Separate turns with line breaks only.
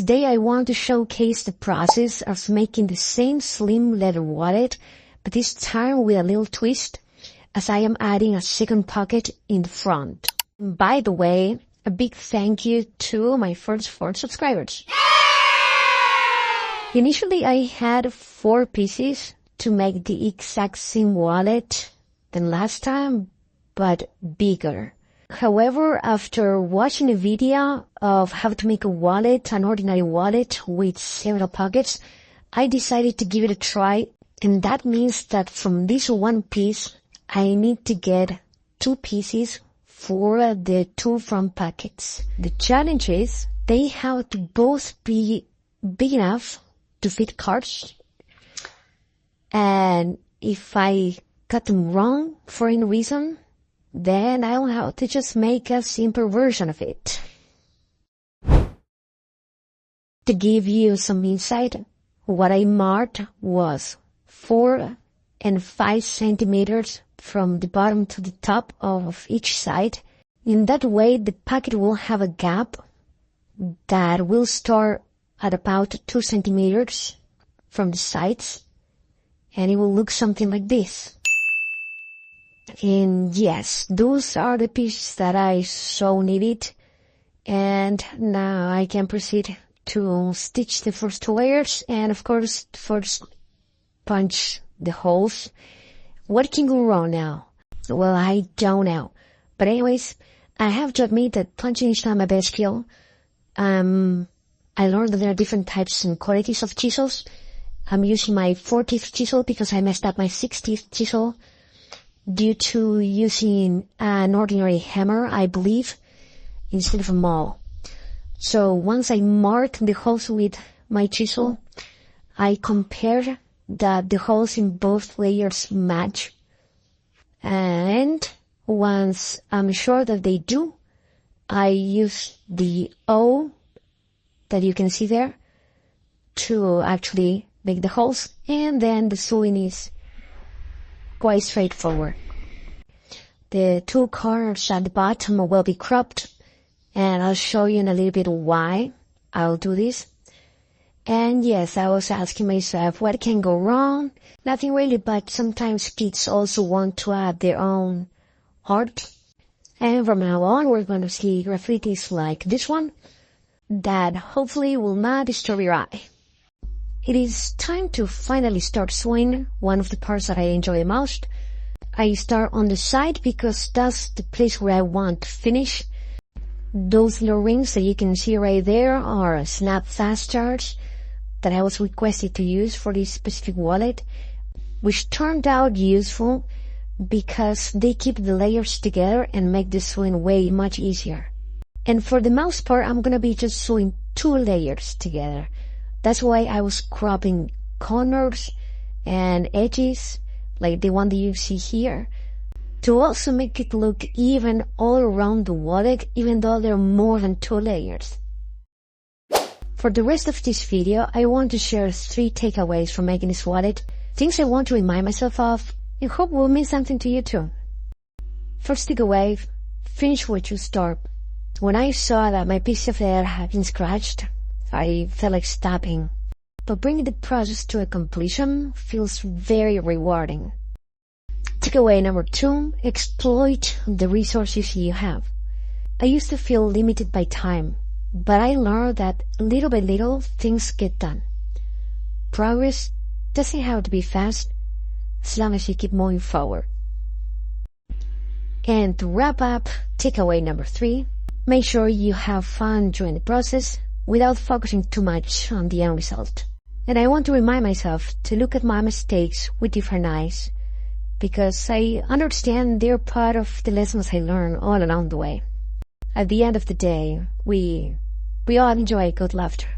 Today I want to showcase the process of making the same slim leather wallet, but this time with a little twist, as I am adding a second pocket in the front. By the way, a big thank you to my first 4 subscribers. Initially I had 4 pieces to make the exact same wallet than last time, but bigger. However, after watching a video of how to make a wallet, an ordinary wallet with several pockets, I decided to give it a try, and that means that from this one piece, I need to get 2 pieces for the 2 front pockets. The challenge is they have to both be big enough to fit cards, and if I cut them wrong for any reason, then I'll have to just make a simple version of it. To give you some insight, what I marked was 4 and 5 centimeters from the bottom to the top of each side. In that way, the pocket will have a gap that will start at about 2 centimeters from the sides, and it will look something like this. And yes, those are the pieces that I so needed, and now I can proceed to stitch the first 2 layers and of course first punch the holes. What can go wrong now? Well, I don't know, but anyways, I have to admit that punching is not my best skill. I learned that there are different types and qualities of chisels. I'm using my 40th chisel because I messed up my 60th chisel due to using an ordinary hammer, I believe, instead of a maul. So once I marked the holes with my chisel, I compared that the holes in both layers match. And once I'm sure that they do, I use the O that you can see there to actually make the holes, and then the sewing is quite straightforward. The 2 corners at the bottom will be cropped, and I'll show you in a little bit why I'll do this. And yes, I was asking myself, what can go wrong? Nothing really, but sometimes kids also want to add their own art. And from now on, we're going to see graffitis like this one that hopefully will not disturb your eye. It is time to finally start sewing one of the parts that I enjoy the most. I start on the side because that's the place where I want to finish. Those little rings that you can see right there are snap fast charge that I was requested to use for this specific wallet, which turned out useful because they keep the layers together and make the sewing way much easier. And for the most part, I'm gonna be just sewing 2 layers together. That's why I was cropping corners and edges, like the one that you see here, to also make it look even all around the wallet, even though there are more than 2 layers. For the rest of this video, I want to share 3 takeaways from making this wallet, things I want to remind myself of, and hope will mean something to you too. First takeaway, finish what you start. When I saw that my piece of leather had been scratched, I felt like stopping, but bringing the process to a completion feels very rewarding. Takeaway number 2, exploit the resources you have. I used to feel limited by time, but I learned that little by little things get done. Progress doesn't have to be fast as long as you keep moving forward. And to wrap up, takeaway number 3, make sure you have fun during the process without focusing too much on the end result. And I want to remind myself to look at my mistakes with different eyes, because I understand they're part of the lessons I learned all along the way. At the end of the day, we all enjoy good laughter.